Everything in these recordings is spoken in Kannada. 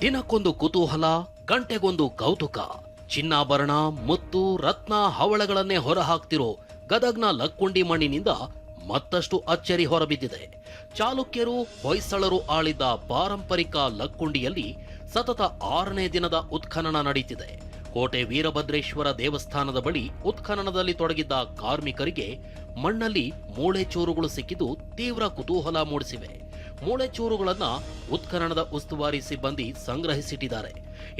ದಿನಕ್ಕೊಂದು ಕುತೂಹಲ, ಗಂಟೆಗೊಂದು ಕೌತುಕ. ಚಿನ್ನಾಭರಣ ಮುತ್ತು ರತ್ನ ಹವಳಗಳನ್ನೇ ಹೊರಹಾಕ್ತಿರೋ ಗದಗ್ನ ಲಕ್ಕುಂಡಿ ಮಣ್ಣಿನಿಂದ ಮತ್ತಷ್ಟು ಅಚ್ಚರಿ ಹೊರಬಿದ್ದಿದೆ. ಚಾಲುಕ್ಯರು ಹೊಯ್ಸಳರು ಆಳಿದ್ದ ಪಾರಂಪರಿಕ ಲಕ್ಕುಂಡಿಯಲ್ಲಿ ಸತತ 6ನೇ ದಿನದ ಉತ್ಖನನ ನಡೀತಿದೆ. ಕೋಟೆ ವೀರಭದ್ರೇಶ್ವರ ದೇವಸ್ಥಾನದ ಬಳಿ ಉತ್ಖನನದಲ್ಲಿ ತೊಡಗಿದ್ದ ಕಾರ್ಮಿಕರಿಗೆ ಮಣ್ಣಲ್ಲಿ ಮೂಳೆಚೂರುಗಳು ಸಿಕ್ಕಿದ್ದು ತೀವ್ರ ಕುತೂಹಲ ಮೂಡಿಸಿವೆ. ಮೂಳೆಚೂರುಗಳನ್ನ ಉತ್ಖನನದ ಉಸ್ತುವಾರಿ ಸಿಬ್ಬಂದಿ ಸಂಗ್ರಹಿಸಿಟ್ಟಿದ್ದಾರೆ.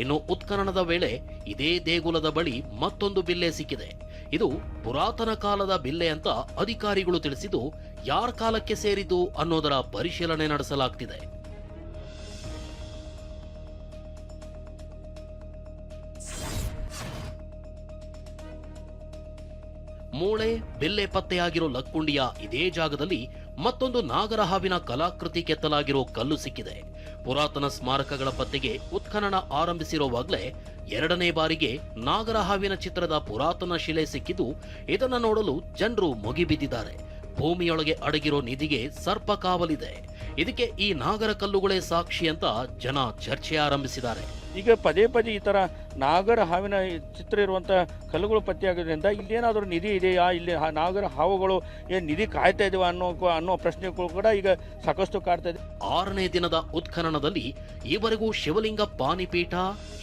ಇನ್ನು ಉತ್ಖನನದ ವೇಳೆ ಇದೇ ದೇಗುಲದ ಬಳಿ ಮತ್ತೊಂದು ಬಿಲ್ಲೆ ಸಿಕ್ಕಿದೆ. ಇದು ಪುರಾತನ ಕಾಲದ ಬಿಲ್ಲೆ ಅಂತ ಅಧಿಕಾರಿಗಳು ತಿಳಿಸಿದ್ದು, ಯಾರ ಕಾಲಕ್ಕೆ ಸೇರಿದ್ದು ಅನ್ನೋದರ ಪರಿಶೀಲನೆ ನಡೆಸಲಾಗ್ತಿದೆ. ಮೂಳೆ ಬಿಲ್ಲೆ ಪತ್ತೆಯಾಗಿರೋ ಲಕ್ಕುಂಡಿಯ ಇದೇ ಜಾಗದಲ್ಲಿ ಮತ್ತೊಂದು ನಾಗರಹಾವಿನ ಕಲಾಕೃತಿ ಕೆತ್ತಲಾಗಿರೋ ಕಲ್ಲು ಸಿಕ್ಕಿದೆ. ಪುರಾತನ ಸ್ಮಾರಕಗಳ ಪತ್ತೆಗೆ ಉತ್ಖನನ ಆರಂಭಿಸಿರುವಾಗಲೇ 2ನೇ ಬಾರಿಗೆ ನಾಗರಹಾವಿನ ಚಿತ್ರದ ಪುರಾತನ ಶಿಲೆ ಸಿಕ್ಕಿದ್ದು, ಇದನ್ನ ನೋಡಲು ಜನರು ಮುಗಿಬಿದ್ದಿದ್ದಾರೆ. ಭೂಮಿಯೊಳಗೆ ಅಡಗಿರೋ ನಿಧಿಗೆ ಸರ್ಪ ಕಾವಲಿದೆ. ಇದಕ್ಕೆ ಈ ನಾಗರ ಕಲ್ಲುಗಳೇ ಸಾಕ್ಷಿ ಅಂತ ಜನ ಚರ್ಚೆ ಆರಂಭಿಸಿದ್ದಾರೆ. ಈಗ ಪದೇ ಪದೇ ಈ ಥರ ನಾಗರ ಹಾವಿನ ಚಿತ್ರ ಇರುವಂಥ ಕಲ್ಲುಗಳು ಪತ್ತೆಯಾಗೋದ್ರಿಂದ ಇಲ್ಲೇನಾದರೂ ನಿಧಿ ಇದೆಯಾ, ಇಲ್ಲಿ ನಾಗರ ಹಾವುಗಳು ಏನು ನಿಧಿ ಕಾಯ್ತಾ ಇದೀವ ಅನ್ನೋ ಪ್ರಶ್ನೆಗಳು ಕೂಡ ಈಗ ಸಾಕಷ್ಟು ಕಾಡ್ತಾ ಇದೆ. 6ನೇ ದಿನದ ಉತ್ಖನನದಲ್ಲಿ ಈವರೆಗೂ ಶಿವಲಿಂಗ ಪಾನಿಪೀಠ,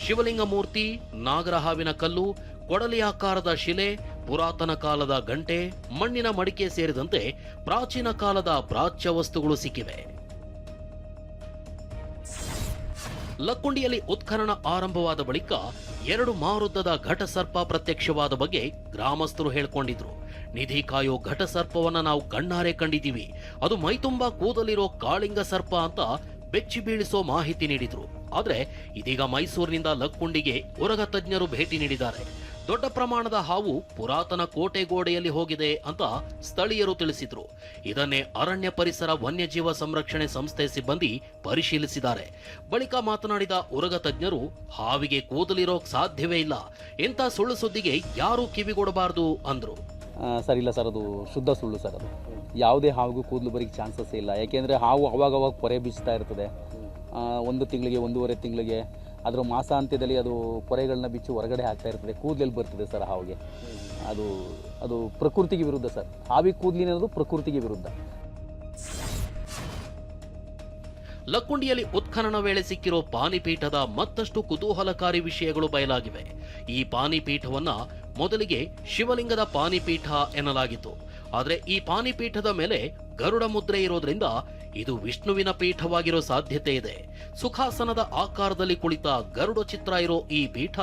ಶಿವಲಿಂಗ ಮೂರ್ತಿ, ನಾಗರ ಹಾವಿನ ಕಲ್ಲು, ಕೊಡಲಿ ಆಕಾರದ ಶಿಲೆ, ಪುರಾತನ ಕಾಲದ ಗಂಟೆ, ಮಣ್ಣಿನ ಮಡಿಕೆ ಸೇರಿದಂತೆ ಪ್ರಾಚೀನ ಕಾಲದ ಪ್ರಾಚ್ಯ ವಸ್ತುಗಳು ಸಿಕ್ಕಿವೆ. ಲಕ್ಕುಂಡಿಯಲ್ಲಿ ಉತ್ಖನನ ಆರಂಭವಾದ ಬಳಿಕ 2 ಮಾರುದ್ದದ ಘಟಸರ್ಪ ಪ್ರತ್ಯಕ್ಷವಾದ ಬಗ್ಗೆ ಗ್ರಾಮಸ್ಥರು ಹೇಳ್ಕೊಂಡಿದ್ರು. ನಿಧಿ ಕಾಯೋ ಘಟಸರ್ಪವನ್ನ ನಾವು ಕಣ್ಣಾರೆ ಕಂಡಿದ್ದೀವಿ, ಅದು ಮೈತುಂಬಾ ಕೂದಲಿರೋ ಕಾಳಿಂಗ ಸರ್ಪ ಅಂತ ಬೆಚ್ಚಿ ಬೀಳಿಸೋ ಮಾಹಿತಿ ನೀಡಿದ್ರು. ಆದ್ರೆ ಇದೀಗ ಮೈಸೂರಿನಿಂದ ಲಕ್ಕುಂಡಿಗೆ ಉರಗ ತಜ್ಞರು ಭೇಟಿ ನೀಡಿದ್ದಾರೆ. ದೊಡ್ಡ ಪ್ರಮಾಣದ ಹಾವು ಪುರಾತನ ಕೋಟೆ ಗೋಡೆಯಲ್ಲಿ ಹೋಗಿದೆ ಅಂತ ಸ್ಥಳೀಯರು ತಿಳಿಸಿದ್ರು. ಇದನ್ನೇ ಅರಣ್ಯ ಪರಿಸರ ವನ್ಯಜೀವ ಸಂರಕ್ಷಣೆ ಸಂಸ್ಥೆ ಸಿಬ್ಬಂದಿ ಪರಿಶೀಲಿಸಿದ್ದಾರೆ. ಬಳಿಕ ಮಾತನಾಡಿದ ಉರಗ ತಜ್ಞರು, ಹಾವಿಗೆ ಕೂದಲಿರೋಕ್ ಸಾಧ್ಯವೇ ಇಲ್ಲ, ಇಂಥ ಸುಳ್ಳು ಸುದ್ದಿಗೆ ಯಾರೂ ಕಿವಿಗೊಡಬಾರದು ಅಂದ್ರು. ಸರ್ ಇಲ್ಲ ಸರ್, ಅದು ಶುದ್ಧ ಸುಳ್ಳು ಸರ್. ಅದು ಯಾವುದೇ ಹಾವಿಗೂ ಕೂದಲು ಬರೀ ಚಾನ್ಸಸ್ ಇಲ್ಲ. ಯಾಕೆಂದರೆ ಹಾವು ಅವಾಗವಾಗ ಪೊರೆ ಬೀಚ್ತಾ ಇರ್ತದೆ. 1 ತಿಂಗಳಿಗೆ 1.5 ತಿಂಗಳಿಗೆ ಅದರ ಮಾಸಾಂತ್ಯದಲ್ಲಿ ಅದು ಪೊರೆಗಳನ್ನ ಬಿಚ್ಚಿ ಹೊರಗಡೆ ಹಾಕ್ತಾ ಇರ್ತದೆ. ಕೂದಲೆಲ್ಲಿ ಬರ್ತದೆ ಸರ್ ಹಾವಿಗೆ? ಅದು ಪ್ರಕೃತಿಗೆ ವಿರುದ್ಧ ಸರ್. ಹಾವಿಗೆ ಕೂದಲಿನದು ಪ್ರಕೃತಿಗೆ ವಿರುದ್ಧ. ಲಕ್ಕುಂಡಿಯಲ್ಲಿ ಉತ್ಖನನ ವೇಳೆ ಸಿಕ್ಕಿರೋ ಪಾನಿಪೀಠದ ಮತ್ತಷ್ಟು ಕುತೂಹಲಕಾರಿ ವಿಷಯಗಳು ಬಯಲಾಗಿವೆ. ಈ ಪಾನಿಪೀಠವನ್ನ ಮೊದಲಿಗೆ ಶಿವಲಿಂಗದ ಪಾನಿಪೀಠ ಎನ್ನಲಾಗಿತ್ತು. ಆದರೆ ಈ ಪಾನಿಪೀಠದ ಮೇಲೆ ಗರುಡ ಮುದ್ರೆ ಇರೋದ್ರಿಂದ ಇದು ವಿಷ್ಣುವಿನ ಪೀಠವಾಗಿರೋ ಸಾಧ್ಯತೆ ಇದೆ. ಸುಖಾಸನದ ಆಕಾರದಲ್ಲಿ ಕುಳಿತ ಗರುಡ ಚಿತ್ರ ಇರೋ ಈ ಪೀಠ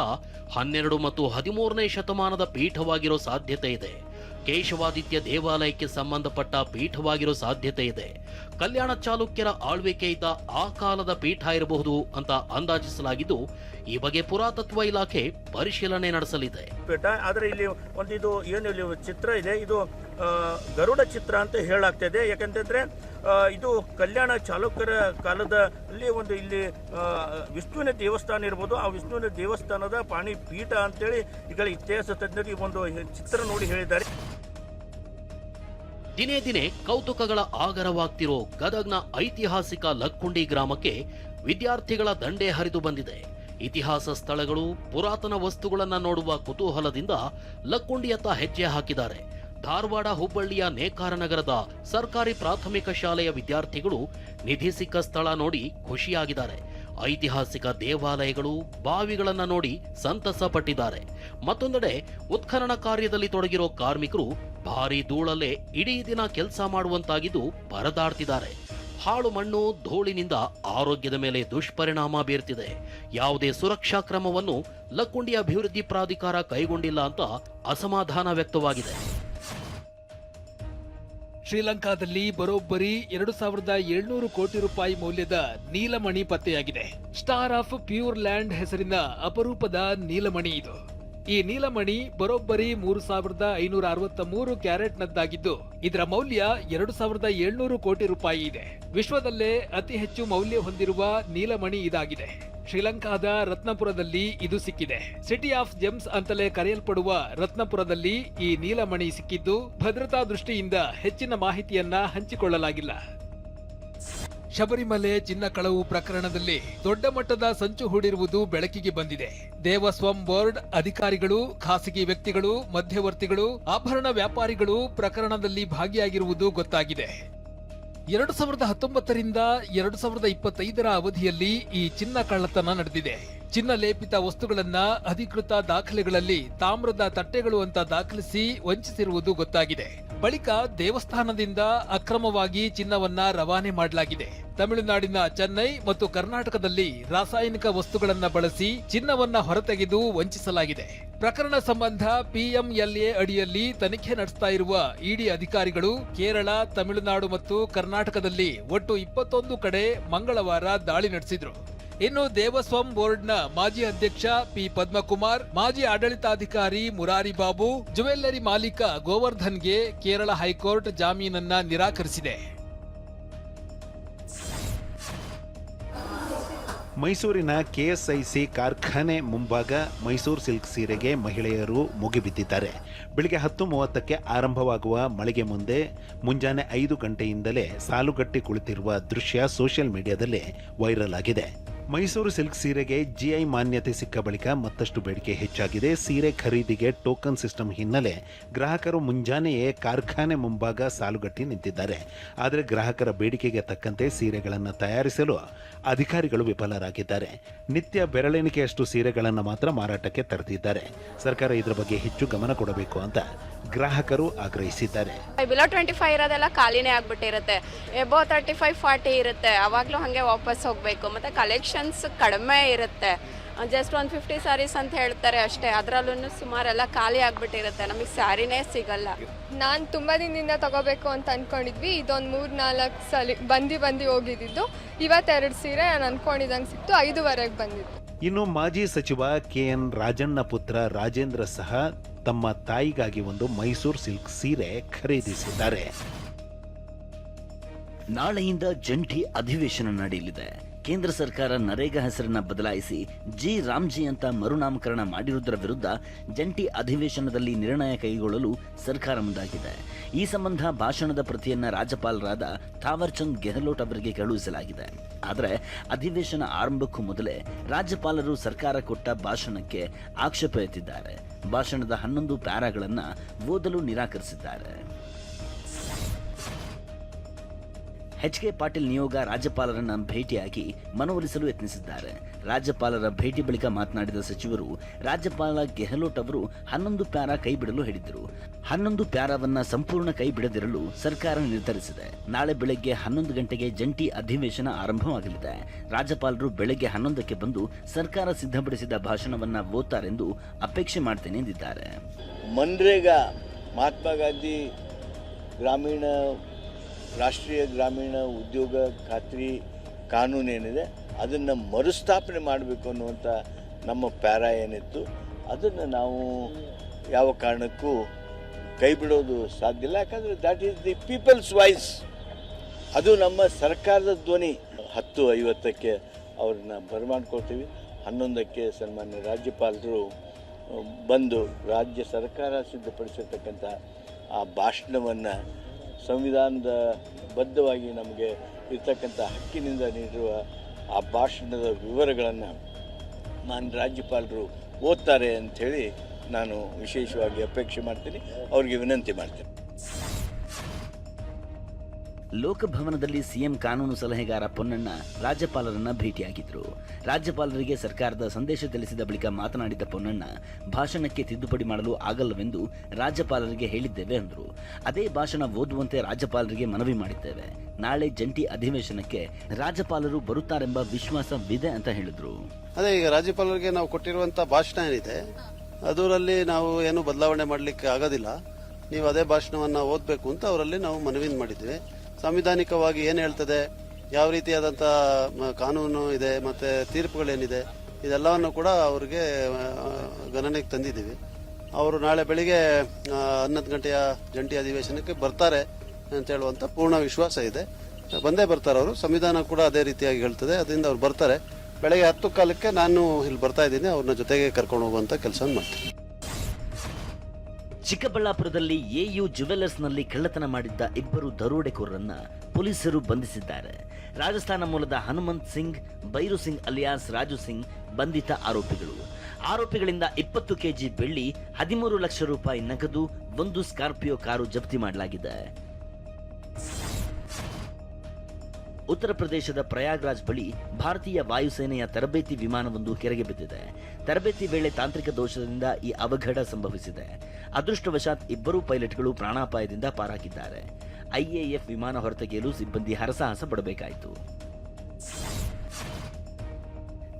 12 ಮತ್ತು 13ನೇ ಶತಮಾನದ ಪೀಠವಾಗಿರೋ ಸಾಧ್ಯತೆ ಇದೆ. ಕೇಶವಾದಿತ್ಯ ದೇವಾಲಯಕ್ಕೆ ಸಂಬಂಧಪಟ್ಟ ಪೀಠವಾಗಿರೋ ಸಾಧ್ಯತೆ ಇದೆ. ಕಲ್ಯಾಣ ಚಾಲುಕ್ಯರ ಆಳ್ವಿಕೆ ಇದ್ದ ಆ ಕಾಲದ ಪೀಠ ಇರಬಹುದು ಅಂತ ಅಂದಾಜಿಸಲಾಗಿದ್ದು, ಈ ಬಗ್ಗೆ ಪುರಾತತ್ವ ಇಲಾಖೆ ಪರಿಶೀಲನೆ ನಡೆಸಲಿದೆ. ಆದರೆ ಇಲ್ಲಿ ಇದು ಏನು ಇಲ್ಲಿ ಚಿತ್ರ ಇದೆ, ಇದು ಗರುಡ ಚಿತ್ರ ಅಂತ ಹೇಳಲಾಗ್ತಾ ಇದೆ. ಯಾಕಂತಂದ್ರೆ ಇದು ಕಲ್ಯಾಣ ಚಾಲುಕ್ಯರ ಕಾಲದಲ್ಲಿ ಇಲ್ಲಿ ವಿಷ್ಣುವಿನ ದೇವಸ್ಥಾನ ಇರ್ಬೋದು. ಆ ವಿಷ್ಣುವಿನ ದೇವಸ್ಥಾನದ ಪಾಣಿ ಪೀಠ ಅಂತೇಳಿ ಈಗ ಇತಿಹಾಸ ತಜ್ಞರು ಒಂದು ಚಿತ್ರ ನೋಡಿ ಹೇಳಿದ್ದಾರೆ. ದಿನೇ ದಿನೇ ಕೌತುಕಗಳ ಆಗರವಾಗ್ತಿರೋ ಗದಗ್ನ ಐತಿಹಾಸಿಕ ಲಕ್ಕುಂಡಿ ಗ್ರಾಮಕ್ಕೆ ವಿದ್ಯಾರ್ಥಿಗಳ ದಂಡೇ ಹರಿದು ಬಂದಿದೆ. ಇತಿಹಾಸ ಸ್ಥಳಗಳು, ಪುರಾತನ ವಸ್ತುಗಳನ್ನ ನೋಡುವ ಕುತೂಹಲದಿಂದ ಲಕ್ಕುಂಡಿಯತ್ತ ಹೆಜ್ಜೆ ಹಾಕಿದ್ದಾರೆ. ಧಾರವಾಡ, ಹುಬ್ಬಳ್ಳಿಯ ನೇಕಾರನಗರದ ಸರ್ಕಾರಿ ಪ್ರಾಥಮಿಕ ಶಾಲೆಯ ವಿದ್ಯಾರ್ಥಿಗಳು ನಿಧಿ ಸಿಕ್ಕ ಸ್ಥಳ ನೋಡಿ ಖುಷಿಯಾಗಿದ್ದಾರೆ. ಐತಿಹಾಸಿಕ ದೇವಾಲಯಗಳು, ಬಾವಿಗಳನ್ನ ನೋಡಿ ಸಂತಸ ಪಟ್ಟಿದ್ದಾರೆ. ಮತ್ತೊಂದೆಡೆ ಉತ್ಖನನ ಕಾರ್ಯದಲ್ಲಿ ತೊಡಗಿರೋ ಕಾರ್ಮಿಕರು ಭಾರೀ ಧೂಳಲ್ಲೇ ಇಡೀ ದಿನ ಕೆಲಸ ಮಾಡುವಂತಾಗಿದ್ದು ಪರದಾಡ್ತಿದ್ದಾರೆ. ಹಾಳು ಮಣ್ಣು, ಧೂಳಿನಿಂದ ಆರೋಗ್ಯದ ಮೇಲೆ ದುಷ್ಪರಿಣಾಮ ಬೀರ್ತಿದೆ. ಯಾವುದೇ ಸುರಕ್ಷಾ ಕ್ರಮವನ್ನು ಲಕ್ಕುಂಡಿ ಅಭಿವೃದ್ಧಿ ಪ್ರಾಧಿಕಾರ ಕೈಗೊಂಡಿಲ್ಲ ಅಂತ ಅಸಮಾಧಾನ ವ್ಯಕ್ತವಾಗಿದೆ. ಶ್ರೀಲಂಕಾದಲ್ಲಿ ಬರೋಬ್ಬರಿ 2700 ಕೋಟಿ ರೂಪಾಯಿ ಮೌಲ್ಯದ ನೀಲಮಣಿ ಪತ್ತೆಯಾಗಿದೆ. ಸ್ಟಾರ್ ಆಫ್ ಪ್ಯೂರ್ ಲ್ಯಾಂಡ್ ಹೆಸರಿನ ಅಪರೂಪದ ನೀಲಮಣಿ ಇದು. ಈ ನೀಲಮಣಿ ಬರೋಬ್ಬರಿ 3563 ಕ್ಯಾರೆಟ್ನದ್ದಾಗಿದ್ದು, ಇದರ ಮೌಲ್ಯ 2700 ಕೋಟಿ ರೂಪಾಯಿ ಇದೆ. ವಿಶ್ವದಲ್ಲೇ ಅತಿ ಹೆಚ್ಚು ಮೌಲ್ಯ ಹೊಂದಿರುವ ನೀಲಮಣಿ ಇದಾಗಿದೆ. ಶ್ರೀಲಂಕಾದ ರತ್ನಪುರದಲ್ಲಿ ಇದು ಸಿಕ್ಕಿದೆ. ಸಿಟಿ ಆಫ್ ಜೆಮ್ಸ್ ಅಂತಲೇ ಕರೆಯಲ್ಪಡುವ ರತ್ನಪುರದಲ್ಲಿ ಈ ನೀಲಮಣಿ ಸಿಕ್ಕಿದ್ದು, ಭದ್ರತಾ ದೃಷ್ಟಿಯಿಂದ ಹೆಚ್ಚಿನ ಮಾಹಿತಿಯನ್ನ ಹಂಚಿಕೊಳ್ಳಲಾಗಿಲ್ಲ. ಶಬರಿಮಲೆ ಚಿನ್ನ ಕಳವು ಪ್ರಕರಣದಲ್ಲಿ ದೊಡ್ಡ ಮಟ್ಟದ ಸಂಚು ಹೂಡಿರುವುದು ಬೆಳಕಿಗೆ ಬಂದಿದೆ. ದೇವಸ್ವಂ ಬೋರ್ಡ್ ಅಧಿಕಾರಿಗಳು, ಖಾಸಗಿ ವ್ಯಕ್ತಿಗಳು, ಮಧ್ಯವರ್ತಿಗಳು, ಆಭರಣ ವ್ಯಾಪಾರಿಗಳು ಪ್ರಕರಣದಲ್ಲಿ ಭಾಗಿಯಾಗಿರುವುದು ಗೊತ್ತಾಗಿದೆ. 2019ರಿಂದ 2025ರ ಅವಧಿಯಲ್ಲಿ ಈ ಚಿನ್ನ ಕಳ್ಳತನ ನಡೆದಿದೆ. ಚಿನ್ನ ಲೇಪಿತ ವಸ್ತುಗಳನ್ನ ಅಧಿಕೃತ ದಾಖಲೆಗಳಲ್ಲಿ ತಾಮ್ರದ ತಟ್ಟೆಗಳು ಅಂತ ದಾಖಲಿಸಿ ವಂಚಿಸಿರುವುದು ಗೊತ್ತಾಗಿದೆ. ಬಳಿಕ ದೇವಸ್ಥಾನದಿಂದ ಅಕ್ರಮವಾಗಿ ಚಿನ್ನವನ್ನ ರವಾನೆ ಮಾಡಲಾಗಿದೆ. ತಮಿಳುನಾಡಿನ ಚೆನ್ನೈ ಮತ್ತು ಕರ್ನಾಟಕದಲ್ಲಿ ರಾಸಾಯನಿಕ ವಸ್ತುಗಳನ್ನ ಬಳಸಿ ಚಿನ್ನವನ್ನ ಹೊರತೆಗೆದು ವಂಚಿಸಲಾಗಿದೆ. ಪ್ರಕರಣ ಸಂಬಂಧ PMLA ಅಡಿಯಲ್ಲಿ ತನಿಖೆ ನಡೆಸ್ತಾ ಇರುವ ಇಡಿ ಅಧಿಕಾರಿಗಳು ಕೇರಳ, ತಮಿಳುನಾಡು ಮತ್ತು ಕರ್ನಾಟಕದಲ್ಲಿ ಒಟ್ಟು 21 ಕಡೆ ಮಂಗಳವಾರ ದಾಳಿ ನಡೆಸಿದ್ರು. ಇನ್ನು ದೇವಸ್ವಂ ಬೋರ್ಡ್ನ ಮಾಜಿ ಅಧ್ಯಕ್ಷ ಪಿ ಪದ್ಮಕುಮಾರ್, ಮಾಜಿ ಆಡಳಿತಾಧಿಕಾರಿ ಮುರಾರಿ ಬಾಬು, ಜುವೆಲ್ಲರಿ ಮಾಲೀಕ ಗೋವರ್ಧನ್ಗೆ ಕೇರಳ ಹೈಕೋರ್ಟ್ ಜಾಮೀನನ್ನ ನಿರಾಕರಿಸಿದೆ. ಮೈಸೂರಿನ KSIC ಕಾರ್ಖಾನೆ ಮುಂಭಾಗ ಮೈಸೂರು ಸಿಲ್ಕ್ ಸೀರೆಗೆ ಮಹಿಳೆಯರು ಮುಗಿಬಿದ್ದಿದ್ದಾರೆ. ಬೆಳಿಗ್ಗೆ 10:30ಕ್ಕೆ ಆರಂಭವಾಗುವ ಮಳೆಗೆ ಮುಂಜಾನೆ 5 ಗಂಟೆಯಿಂದಲೇ ಸಾಲುಗಟ್ಟಿ ಕುಳಿತಿರುವ ದೃಶ್ಯ ಸೋಷಿಯಲ್ ಮೀಡಿಯಾದಲ್ಲಿ ವೈರಲ್ ಆಗಿದೆ. ಮೈಸೂರು ಸಿಲ್ಕ್ ಸೀರೆಗೆ GI ಮಾನ್ಯತೆ ಸಿಕ್ಕ ಬಳಿಕ ಮತ್ತಷ್ಟು ಬೇಡಿಕೆ ಹೆಚ್ಚಾಗಿದೆ. ಸೀರೆ ಖರೀದಿಗೆ ಟೋಕನ್ ಸಿಸ್ಟಮ್ ಹಿನ್ನೆಲೆ ಗ್ರಾಹಕರು ಮುಂಜಾನೆಯೇ ಕಾರ್ಖಾನೆ ಮುಂಭಾಗ ಸಾಲುಗಟ್ಟಿ ನಿಂತಿದ್ದಾರೆ. ಆದರೆ ಗ್ರಾಹಕರ ಬೇಡಿಕೆಗೆ ತಕ್ಕಂತೆ ಸೀರೆಗಳನ್ನು ತಯಾರಿಸಲು ಅಧಿಕಾರಿಗಳು ವಿಫಲರಾಗಿದ್ದಾರೆ. ನಿತ್ಯ ಬೆರಳೆಣಿಕೆಯಷ್ಟು ಸೀರೆಗಳನ್ನು ಮಾತ್ರ ಮಾರಾಟಕ್ಕೆ ತರುತ್ತಿದ್ದಾರೆ. ಸರ್ಕಾರ ಇದರ ಬಗ್ಗೆ ಹೆಚ್ಚು ಗಮನ ಕೊಡಬೇಕು ಅಂತ ಗ್ರಾಹಕರು ಆಗ್ರಹಿಸಿದ್ದಾರೆ. ಬಿಲೋ 25 ಇರೋದೆಲ್ಲ ಖಾಲಿನೇ ಆಗ್ಬಿಟ್ಟಿರುತ್ತೆ. ಎಬೋ 35-40 ಇರುತ್ತೆ. ಅವಾಗಲೂ ಹಾಗೆ ವಾಪಸ್ ಹೋಗಬೇಕು. ಮತ್ತು ಕಲೆಕ್ಷನ್ಸ್ ಕಡಿಮೆ ಇರುತ್ತೆ. ಜಸ್ಟ್ 150 ಸ್ಯಾರೀಸ್ ಅಂತ ಹೇಳ್ತಾರೆ ಅಷ್ಟೇ. ಅದರಲ್ಲೂ ಸುಮಾರೆಲ್ಲ ಖಾಲಿ ಆಗ್ಬಿಟ್ಟಿರುತ್ತೆ. ನಮಗೆ ಸ್ಯಾರಿನೇ ಸಿಗಲ್ಲ. ನಾನು ತುಂಬ ದಿನದಿಂದ ತಗೋಬೇಕು ಅಂತ ಅಂದ್ಕೊಂಡಿದ್ವಿ. ಇದೊಂದು 3-4 ಸಲ ಬಂದು ಹೋಗಿದ್ದು. ಇವತ್ತೆರಡು ಸೀರೆ ನಾನು ಅಂದ್ಕೊಂಡಿದ್ದಂಗೆ ಸಿಕ್ತು. 5ವರೆಗೆ ಬಂದಿದ್ದು. ಇನ್ನು ಮಾಜಿ ಸಚಿವ KN ರಾಜಣ್ಣ ಪುತ್ರ ರಾಜೇಂದ್ರ ಸಹ ತಮ್ಮ ತಾಯಿಗಾಗಿ ಒಂದು ಮೈಸೂರು ಸಿಲ್ಕ್ ಸೀರೆ ಖರೀದಿಸಿದ್ದಾರೆ. ನಾಳೆಯಿಂದ ಜಂಟಿ ಅಧಿವೇಶನ ನಡೆಯಲಿದೆ. ಕೇಂದ್ರ ಸರ್ಕಾರ ನರೇಗಾ ಹೆಸರನ್ನ ಬದಲಾಯಿಸಿ ರಾಮ್ಜಿ ಅಂತ ಮರುನಾಮಕರಣ ಮಾಡಿರುವುದರ ವಿರುದ್ಧ ಜಂಟಿ ಅಧಿವೇಶನದಲ್ಲಿ ನಿರ್ಣಯ ಕೈಗೊಳ್ಳಲು ಸರ್ಕಾರ ಮುಂದಾಗಿದೆ. ಈ ಸಂಬಂಧ ಭಾಷಣದ ಪ್ರತಿಯನ್ನ ರಾಜ್ಯಪಾಲರಾದ ಥಾವರ್ ಚಂದ್ ಗೆಹ್ಲೋಟ್ ಅವರಿಗೆ ಕಳುಹಿಸಲಾಗಿದೆ. ಆದರೆ ಅಧಿವೇಶನ ಆರಂಭಕ್ಕೂ ಮೊದಲೇ ರಾಜ್ಯಪಾಲರು ಸರ್ಕಾರ ಕೊಟ್ಟ ಭಾಷಣಕ್ಕೆ ಆಕ್ಷೇಪ ಎತ್ತಿದ್ದಾರೆ. ಭಾಷಣದ 11 ಪ್ಯಾರಾಗಳನ್ನು ಓದಲು ನಿರಾಕರಿಸಿದ್ದಾರೆ. HK ಪಾಟೀಲ್ ನಿಯೋಗ ರಾಜ್ಯಪಾಲರನ್ನ ಭೇಟಿಯಾಗಿ ಮನವೊಲಿಸಲು ಯತ್ನಿಸಿದ್ದಾರೆ. ರಾಜ್ಯಪಾಲರ ಭೇಟಿ ಬಳಿಕ ಮಾತನಾಡಿದ ಸಚಿವರು, ರಾಜ್ಯಪಾಲ ಗೆಹ್ಲೋಟ್ ಅವರು 11 ಪ್ಯಾರಾ ಕೈ ಬಿಡಲು ಹೇಳಿದ್ದರು. 11 ಪ್ಯಾರಾವನ್ನ ಸಂಪೂರ್ಣ ಕೈ ಬಿಡದಿರಲು ಸರ್ಕಾರ ನಿರ್ಧರಿಸಿದೆ. ನಾಳೆ ಬೆಳಗ್ಗೆ 11 ಗಂಟೆಗೆ ಜಂಟಿ ಅಧಿವೇಶನ ಆರಂಭವಾಗಲಿದೆ. ರಾಜ್ಯಪಾಲರು ಬೆಳಗ್ಗೆ 11ಕ್ಕೆ ಬಂದು ಸರ್ಕಾರ ಸಿದ್ಧಪಡಿಸಿದ ಭಾಷಣವನ್ನ ಓದ್ತಾರೆಂದು ಅಪೇಕ್ಷೆ ಮಾಡ್ತೇನೆ ಎಂದಿದ್ದಾರೆ. ಮನ್ರೇಗಾ ಮಹಾತ್ಮ ಗಾಂಧಿ ರಾಷ್ಟ್ರೀಯ ಗ್ರಾಮೀಣ ಉದ್ಯೋಗ ಖಾತ್ರಿ ಕಾನೂನು ಏನಿದೆ ಅದನ್ನು ಮರುಸ್ಥಾಪನೆ ಮಾಡಬೇಕು ಅನ್ನುವಂಥ ನಮ್ಮ ಪ್ಯಾರಾ ಏನಿತ್ತು ಅದನ್ನು ನಾವು ಯಾವ ಕಾರಣಕ್ಕೂ ಕೈ ಬಿಡೋದು ಸಾಧ್ಯ ಇಲ್ಲ. ಯಾಕಂದರೆ that is the people's voice. ಅದು ನಮ್ಮ ಸರ್ಕಾರದ ಧ್ವನಿ. 10:50ಕ್ಕೆ ಅವ್ರನ್ನ ಬರಮಾಡ್ಕೊಳ್ತೀವಿ. 11ಕ್ಕೆ ಸನ್ಮಾನ್ಯ ರಾಜ್ಯಪಾಲರು ಬಂದು ರಾಜ್ಯ ಸರ್ಕಾರ ಸಿದ್ಧಪಡಿಸಿರ್ತಕ್ಕಂಥ ಆ ಭಾಷಣವನ್ನು ಸಂವಿಧಾನದ ಬದ್ಧವಾಗಿ ನಮಗೆ ಇರ್ತಕ್ಕಂಥ ಹಕ್ಕಿನಿಂದ ನೀಡಿರುವ ಆ ಭಾಷಣದ ವಿವರಗಳನ್ನು ಮಾನ್ಯ ರಾಜ್ಯಪಾಲರು ಓದ್ತಾರೆ ಅಂಥೇಳಿ ನಾನು ವಿಶೇಷವಾಗಿ ಅಪೇಕ್ಷೆ ಮಾಡ್ತೀನಿ, ಅವರಿಗೆ ವಿನಂತಿ ಮಾಡ್ತೀನಿ. ಲೋಕಭವನದಲ್ಲಿ ಸಿಎಂ ಕಾನೂನು ಸಲಹೆಗಾರ ಪೊನ್ನಣ್ಣ ರಾಜ್ಯಪಾಲರನ್ನ ಭೇಟಿಯಾಗಿದ್ರು. ರಾಜ್ಯಪಾಲರಿಗೆ ಸರ್ಕಾರದ ಸಂದೇಶ ತಿಳಿಸಿದ ಬಳಿಕ ಮಾತನಾಡಿದ ಪೊನ್ನಣ್ಣ, ಭಾಷಣಕ್ಕೆ ತಿದ್ದುಪಡಿ ಮಾಡಲು ಆಗಲ್ಲವೆಂದು ರಾಜ್ಯಪಾಲರಿಗೆ ಹೇಳಿದ್ದೇವೆ ಎಂದರು. ಅದೇ ಭಾಷಣ ಓದುವಂತೆ ರಾಜ್ಯಪಾಲರಿಗೆ ಮನವಿ ಮಾಡಿದ್ದೇವೆ. ನಾಳೆ ಜಂಟಿ ಅಧಿವೇಶನಕ್ಕೆ ರಾಜ್ಯಪಾಲರು ಬರುತ್ತಾರೆಂಬ ವಿಶ್ವಾಸವಿದೆ ಅಂತ ಹೇಳಿದ್ರು. ಅದೇ ಈಗ ರಾಜ್ಯಪಾಲರಿಗೆ ನಾವು ಕೊಟ್ಟಿರುವಂತ ಭಾಷಣ ಏನಿದೆ ಅದರಲ್ಲಿ ನಾವು ಏನು ಬದಲಾವಣೆ ಮಾಡಲಿಕ್ಕೆ ಆಗೋದಿಲ್ಲ. ನೀವು ಅದೇ ಭಾಷಣವನ್ನ ಓದಬೇಕು ಅಂತ ಅವರಲ್ಲಿ ನಾವು ಮನವಿ ಮಾಡಿದ್ವಿ. ಸಾಂವಿಧಾನಿಕವಾಗಿ ಏನು ಹೇಳ್ತದೆ, ಯಾವ ರೀತಿಯಾದಂಥ ಕಾನೂನು ಇದೆ ಮತ್ತು ತೀರ್ಪುಗಳೇನಿದೆ ಇದೆಲ್ಲವನ್ನು ಕೂಡ ಅವರಿಗೆ ಗಣನೆಗೆ ತಂದಿದ್ದೀವಿ. ಅವರು ನಾಳೆ ಬೆಳಿಗ್ಗೆ 11 ಗಂಟೆಯ ಜಂಟಿ ಅಧಿವೇಶನಕ್ಕೆ ಬರ್ತಾರೆ ಅಂತ ಹೇಳುವಂಥ ಪೂರ್ಣ ವಿಶ್ವಾಸ ಇದೆ. ಬಂದೇ ಬರ್ತಾರೆ ಅವರು. ಸಂವಿಧಾನ ಕೂಡ ಅದೇ ರೀತಿಯಾಗಿ ಹೇಳ್ತದೆ. ಅದರಿಂದ ಅವ್ರು ಬರ್ತಾರೆ. ಬೆಳಗ್ಗೆ 10 ಕಾಲಕ್ಕೆ ನಾನು ಇಲ್ಲಿ ಬರ್ತಾ ಇದ್ದೀನಿ. ಅವ್ರನ್ನ ಜೊತೆಗೆ ಕರ್ಕೊಂಡು ಹೋಗುವಂಥ ಕೆಲಸ ಮಾಡ್ತೀನಿ. ಚಿಕ್ಕಬಳ್ಳಾಪುರದಲ್ಲಿ AU ಜುವೆಲ್ಲರ್ಸ್ನಲ್ಲಿ ಕಳ್ಳತನ ಮಾಡಿದ್ದ 2 ದರೋಡೆಕೋರರನ್ನ ಪೊಲೀಸರು ಬಂಧಿಸಿದ್ದಾರೆ. ರಾಜಸ್ಥಾನ ಮೂಲದ ಹನುಮಂತ್ ಸಿಂಗ್, ಬೈರು ಸಿಂಗ್ ಅಲಿಯಾಸ್ ರಾಜು ಸಿಂಗ್ ಬಂಧಿತ ಆರೋಪಿಗಳು. ಆರೋಪಿಗಳಿಂದ 20 ಕೆಜಿ ಬೆಳ್ಳಿ, 13 ಲಕ್ಷ ರೂಪಾಯಿ ನಗದು, ಒಂದು ಸ್ಕಾರ್ಪಿಯೋ ಕಾರು ಜಪ್ತಿ ಮಾಡಲಾಗಿದೆ. ಉತ್ತರ ಪ್ರದೇಶದ ಪ್ರಯಾಗ್ರಾಜ್ ಬಳಿ ಭಾರತೀಯ ವಾಯುಸೇನೆಯ ತರಬೇತಿ ವಿಮಾನವೊಂದು ಕೆರೆಗೆ ಬಿದ್ದಿದೆ. ತರಬೇತಿ ವೇಳೆ ತಾಂತ್ರಿಕ ದೋಷದಿಂದ ಈ ಅವಘಡ ಸಂಭವಿಸಿದೆ. ಅದೃಷ್ಟವಶಾತ್ ಇಬ್ಬರೂ ಪೈಲಟ್ಗಳು ಪ್ರಾಣಾಪಾಯದಿಂದ ಪಾರಾಗಿದ್ದಾರೆ. ಐಎಎಫ್ ವಿಮಾನ ಹೊರತೆಗೆಯಲು ಸಿಬ್ಬಂದಿ ಹರಸಾಹಸ ಪಡಬೇಕಾಯಿತು.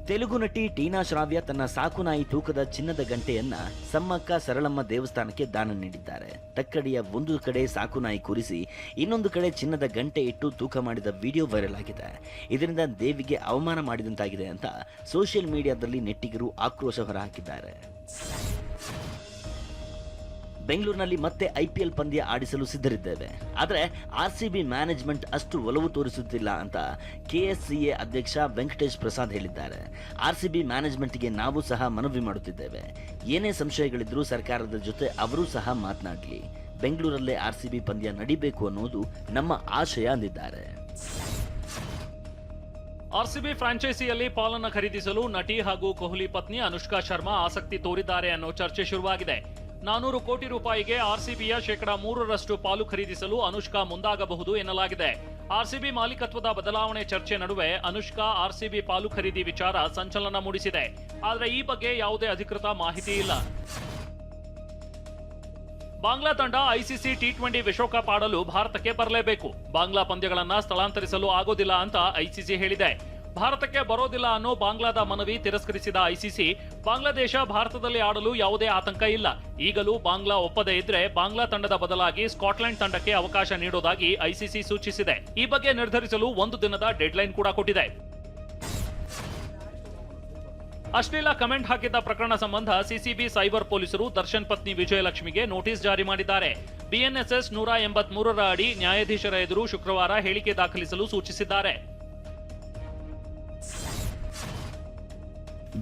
ತೆಲುಗು ನಟಿ ಟೀನಾ ಶ್ರಾವ್ಯ ತನ್ನ ಸಾಕುನಾಯಿ ತೂಕದ ಚಿನ್ನದ ಗಂಟೆಯನ್ನ ಸಮ್ಮಕ್ಕ ಸರಳಮ್ಮ ದೇವಸ್ಥಾನಕ್ಕೆ ದಾನ ನೀಡಿದ್ದಾರೆ. ತಕ್ಕಡಿಯ ಒಂದು ಕಡೆ ಸಾಕುನಾಯಿ ಕೂರಿಸಿ ಇನ್ನೊಂದು ಕಡೆ ಚಿನ್ನದ ಗಂಟೆ ಇಟ್ಟು ತೂಕ ಮಾಡಿದ ವಿಡಿಯೋ ವೈರಲ್ ಆಗಿದೆ. ಇದರಿಂದ ದೇವಿಗೆ ಅವಮಾನ ಮಾಡಿದಂತಾಗಿದೆ ಅಂತ ಸೋಷಿಯಲ್ ಮೀಡಿಯಾದಲ್ಲಿ ನೆಟ್ಟಿಗರು ಆಕ್ರೋಶ ಹೊರಹಾಕಿದ್ದಾರೆ. ಬೆಂಗಳೂರಿನಲ್ಲಿ ಮತ್ತೆ ಐಪಿಎಲ್ ಪಂದ್ಯ ಆಡಿಸಲು ಸಿದ್ಧರಿದ್ದೇವೆ, ಆದರೆ ಆರ್ಸಿಬಿ ಮ್ಯಾನೇಜ್ಮೆಂಟ್ ಅಷ್ಟು ಒಲವು ತೋರಿಸುತ್ತಿಲ್ಲ ಅಂತ ಕೆಎಸ್ಸಿಎ ಅಧ್ಯಕ್ಷ ವೆಂಕಟೇಶ್ ಪ್ರಸಾದ್ ಹೇಳಿದ್ದಾರೆ. ಆರ್ಸಿಬಿ ಮ್ಯಾನೇಜ್ಮೆಂಟ್ಗೆ ನಾವು ಸಹ ಮನವಿ ಮಾಡುತ್ತಿದ್ದೇವೆ. ಏನೇ ಸಂಶಯಗಳಿದ್ರೂ ಸರ್ಕಾರದ ಜೊತೆ ಅವರೂ ಸಹ ಮಾತನಾಡಲಿ. ಬೆಂಗಳೂರಲ್ಲೇ ಆರ್ಸಿಬಿ ಪಂದ್ಯ ನಡೀಬೇಕು ಅನ್ನೋದು ನಮ್ಮ ಆಶಯ ಅಂದಿದ್ದಾರೆ. ಆರ್ಸಿಬಿ ಫ್ರಾಂಚೈಸಿಯಲ್ಲಿ ಪಾಲನ್ನು ಖರೀದಿಸಲು ನಟಿ ಹಾಗೂ ಕೊಹ್ಲಿ ಪತ್ನಿ ಅನುಷ್ಕಾ ಶರ್ಮಾ ಆಸಕ್ತಿ ತೋರಿದ್ದಾರೆ ಅನ್ನೋ ಚರ್ಚೆ ಶುರುವಾಗಿದೆ. 400 ಕೋಟಿ ರೂಪಾಯಿಗೆ ಆರ್ಸಿಬಿಯ 3% ಪಾಲು ಖರೀದಿಸಲು ಅನುಷ್ಕಾ ಮುಂದಾಗಬಹುದು ಎನ್ನಲಾಗಿದೆ. ಆರ್ಸಿಬಿ ಮಾಲೀಕತ್ವದ ಬದಲಾವಣೆ ಚರ್ಚೆ ನಡುವೆ ಅನುಷ್ಕಾ ಆರ್ಸಿಬಿ ಪಾಲು ಖರೀದಿ ವಿಚಾರ ಸಂಚಲನ ಮೂಡಿಸಿದೆ. ಆದರೆ ಈ ಬಗ್ಗೆ ಯಾವುದೇ ಅಧಿಕೃತ ಮಾಹಿತಿ ಇಲ್ಲ. ಬಾಂಗ್ಲಾ ತಂಡ ಐಸಿಸಿ ಟಿ20 ವಿಶ್ವಕಪ್ ಆಡಲು ಭಾರತಕ್ಕೆ ಬರಲೇಬೇಕು. ಬಾಂಗ್ಲಾ ಪಂದ್ಯಗಳನ್ನ ಸ್ಥಳಾಂತರಿಸಲು ಆಗೋದಿಲ್ಲ ಅಂತ ಐಸಿಸಿ ಹೇಳಿದೆ. ಭಾರತಕ್ಕೆ ಬರೋದಿಲ್ಲ ಅನ್ನೋ ಬಾಂಗ್ಲಾದ ಮನವಿ ತಿರಸ್ಕರಿಸಿದ ಐಸಿಸಿ, ಬಾಂಗ್ಲಾದೇಶ ಭಾರತದಲ್ಲಿ ಆಡಲು ಯಾವುದೇ ಆತಂಕ ಇಲ್ಲ. ಈಗಲೂ ಬಾಂಗ್ಲಾ ಒಪ್ಪದೇ ಇದ್ರೆ ಬಾಂಗ್ಲಾ ತಂಡದ ಬದಲಾಗಿ ಸ್ಕಾಟ್ಲೆಂಡ್ ತಂಡಕ್ಕೆ ಅವಕಾಶ ನೀಡೋದಾಗಿ ಐಸಿಸಿ ಸೂಚಿಸಿದೆ. ಈ ಬಗ್ಗೆ ನಿರ್ಧರಿಸಲು 1 ದಿನದ ಡೆಡ್ಲೈನ್ ಕೂಡ ಕೊಟ್ಟಿದೆ. ಅಶ್ಲೀಲ ಕಮೆಂಟ್ ಹಾಕಿದ್ದ ಪ್ರಕರಣ ಸಂಬಂಧ ಸಿಸಿಬಿ ಸೈಬರ್ ಪೊಲೀಸರು ದರ್ಶನ್ ಪತ್ನಿ ವಿಜಯಲಕ್ಷ್ಮಿಗೆ ನೋಟಿಸ್ ಜಾರಿ ಮಾಡಿದ್ದಾರೆ. ಬಿಎನ್ಎಸ್ಎಸ್ 183 ಅಡಿ ನ್ಯಾಯಾಧೀಶರ ಎದುರು ಶುಕ್ರವಾರ ಹೇಳಿಕೆ ದಾಖಲಿಸಲು ಸೂಚಿಸಿದ್ದಾರೆ.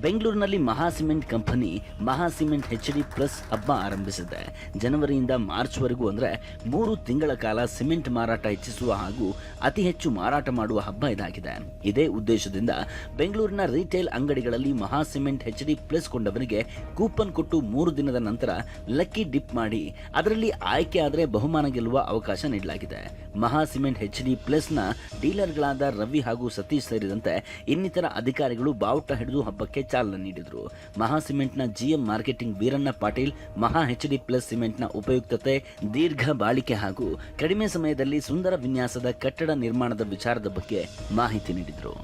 ಬೆಂಗಳೂರಿನಲ್ಲಿ ಮಹಾ ಸಿಮೆಂಟ್ ಕಂಪನಿ ಮಹಾ ಸಿಮೆಂಟ್ HD ಪ್ಲಸ್ ಹಬ್ಬ ಆರಂಭಿಸಿದೆ. ಜನವರಿಯಿಂದ ಮಾರ್ಚ್ವರೆಗೂ ಅಂದರೆ 3 ತಿಂಗಳ ಕಾಲ ಸಿಮೆಂಟ್ ಮಾರಾಟ ಹೆಚ್ಚಿಸುವ ಹಾಗೂ ಅತಿ ಹೆಚ್ಚು ಮಾರಾಟ ಮಾಡುವ ಹಬ್ಬ ಇದಾಗಿದೆ. ಇದೇ ಉದ್ದೇಶದಿಂದ ಬೆಂಗಳೂರಿನ ರಿಟೇಲ್ ಅಂಗಡಿಗಳಲ್ಲಿ ಮಹಾ ಸಿಮೆಂಟ್ HD ಪ್ಲಸ್ ಕೊಂಡವರಿಗೆ ಕೂಪನ್ ಕೊಟ್ಟು 3 ದಿನದ ನಂತರ ಲಕ್ಕಿ ಡಿಪ್ ಮಾಡಿ ಅದರಲ್ಲಿ ಆಯ್ಕೆ ಆದರೆ ಬಹುಮಾನ ಗೆಲ್ಲುವ ಅವಕಾಶ ನೀಡಲಾಗಿದೆ. ಮಹಾ ಸಿಮೆಂಟ್ HD ಪ್ಲಸ್ನ ಡೀಲರ್ಗಳಾದ ರವಿ ಹಾಗೂ ಸತೀಶ್ ಸೇರಿದಂತೆ ಇನ್ನಿತರ ಅಧಿಕಾರಿಗಳು ಬಾವುಟ ಹಿಡಿದು ಹಬ್ಬಕ್ಕೆ ಚಾಲನೆ ನೀಡಿದರು. ಮಹಾ ಸಿಮೆಂಟ್ನ GM ಮಾರ್ಕೆಟಿಂಗ್ ವೀರಣ್ಣ ಪಾಟೀಲ್ ಮಹಾ HD ಪ್ಲಸ್ ಸಿಮೆಂಟ್ನ ಉಪಯುಕ್ತತೆ, ದೀರ್ಘ ಬಾಳಿಕೆ ಹಾಗೂ ಕಡಿಮೆ ಸಮಯದಲ್ಲಿ ಸುಂದರ ವಿನ್ಯಾಸದ ಕಟ್ಟಡ ನಿರ್ಮಾಣದ ವಿಚಾರದ ಬಗ್ಗೆ ಮಾಹಿತಿ ನೀಡಿದರು.